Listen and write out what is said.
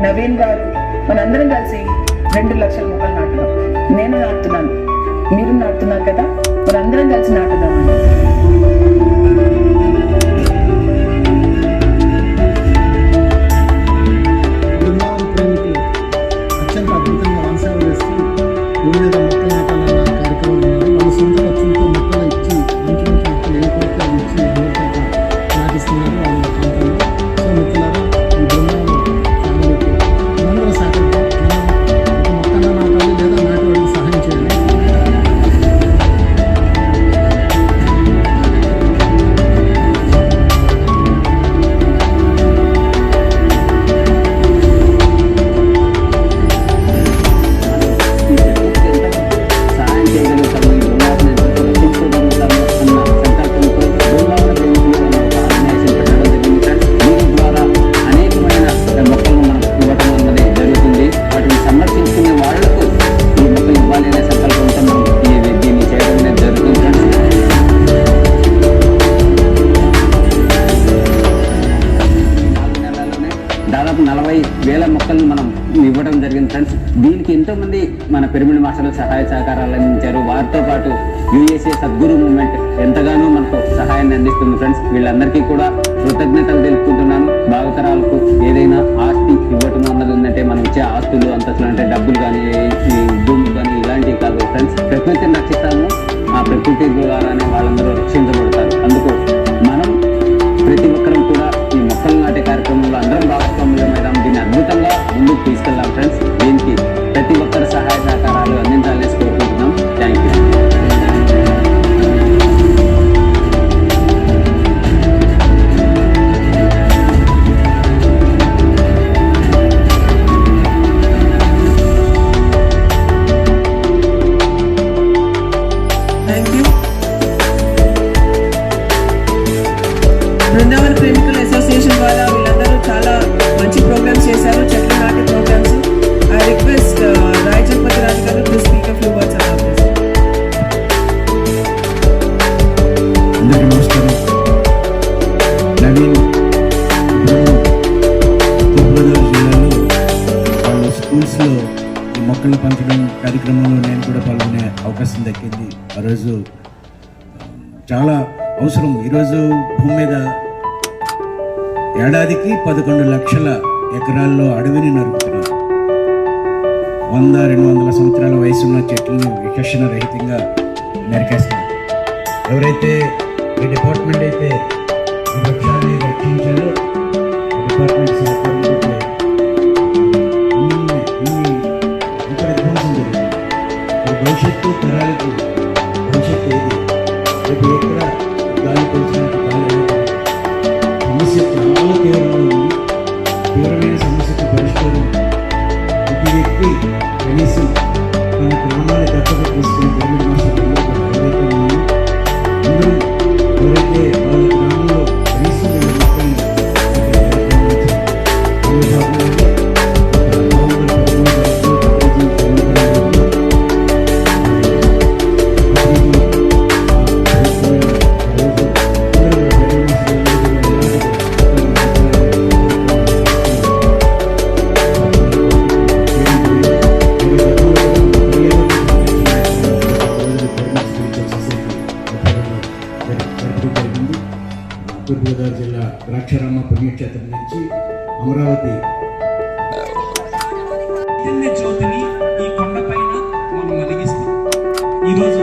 నవీన్ గారు మనందరం కలిసి 2 లక్షల మొక్కలు నాటుదాం. నేను నాటుతున్నాను, మీరు నాటుతున్నారు కదా, మనందరం కలిసి నాటుదామండి. అత్యంత అద్భుతంగా వనసేవ చేస్తూ భూమి మీద మొక్కలు నాటాలన్న కార్యక్రమం ఉన్నది. వాళ్ళ సొంత ఖర్చులతో మొక్కలు ఇచ్చి మంచి మంచి మొక్కలు ఏ కోరిక ఇచ్చి ఎవరికైతే నాటిస్తున్నారు వాళ్ళ ప్రాంతాల్లో. సో మిత్రులారా, ఈ బృందావనం ఫ్యామిలీకి మనందరం సహకరిద్దాం. మనం ఒక మొక్కన్నా నాటాలి లేదా నాటి వాడికి సహాయం చేయాలి. దాదాపు 40,000 మొక్కలను మనం ఇవ్వడం జరిగింది ఫ్రెండ్స్. దీనికి ఎంతోమంది మన పిరమిడ్ మాస్టర్లు సహాయ సహకారాలు అందించారు. వారితో పాటు యుఎస్ఏ సద్గురు మూవ్మెంట్ ఎంతగానో మనకు సహాయాన్ని అందిస్తుంది ఫ్రెండ్స్. వీళ్ళందరికీ కూడా కృతజ్ఞతలు తెలుపుకుంటున్నాను. భావితరాలకు ఏదైనా ఆస్తి ఇవ్వటం అన్నది ఉందంటే మనం ఇచ్చే ఆస్తులు అంతస్తులు అంటే డబ్బులు కానీ భూములు కానీ ఇలాంటివి కాదు ఫ్రెండ్స్. ప్రకృతిని రక్షిస్తాము, ఆ ప్రకృతి ద్వారానే వాళ్ళందరూ రక్షించబడతారు. అందుకు మనం ప్రతి ఒక్కరం కూడా ఈ మొక్కలు నాటే కార్యక్రమంలో అందరం భాగస్వామ్యమైదాం. దీన్ని అద్భుతంగా ముందుకు తీసుకెళ్దాం ఫ్రెండ్స్. దీనికి ప్రతి ఒక్కరి సహాయ సహకారాలు అందించాలని కోరుకుంటున్నాం. Thank you. బృందావన్ ప్రేమికుల అసోసియేషన్ ద్వారా వీళ్ళందరూ చాలా మంచి ప్రోగ్రామ్స్ చేశారు, చెట్లు నాటే programmes. I request Rai Chalapathi Raju గారు to speak a few words about this. అందరికీ నమస్కారం. నవీన్ తూర్పుగోదావరి జిల్లాలో వాళ్ళ స్కూల్స్లో ఈ మొక్కలు పంచడం కార్యక్రమంలో నేను కూడా పాల్గొనే అవకాశం దక్కింది. ఆ రోజు చాలా అవసరం. ఈరోజు భూమి మీద ఏడాదికి 11 లక్షల ఎకరాల్లో అడవిని నరుకుతున్నారు. 100-200 సంవత్సరాల వయసున్న చెట్లను వికర్షణ రహితంగా నరికేస్తున్నారు. ఎవరైతే ఈ డిపార్ట్మెంట్ అయితే ఈ వృక్షాన్ని రక్షించాలో ఆ డిపార్ట్మెంట్ సహకారంతో ఇంత విధ్వంసం జరిగింది. భవిష్యత్తు తరాలకు భవిష్యత్తు ఏది? రేపు ఎక్కడ గాలి పెంచినట్టు గాలి సమస్య చాలా తీవ్రంగా ఉంది. తీవ్రమైన సమస్యకు పరిష్కారం ప్రతి వ్యక్తి కనీసం తన గ్రామాన్ని దత్తత తీసుకుని పిరమిడ్ మాస్టర్లు ఎవరైతే ఉన్నారో అందరూ ఎవరైతే వాళ్ళ గ్రామంలో కనీసం మొక్కల్ని తూర్పుగోదావరి జిల్లా ద్రాక్షారామ పుణ్యక్షేత్రం నుంచి అమరావతి జ్యోతిని ఈ కొండపైన మనం వెలిగిస్తాం. ఈరోజు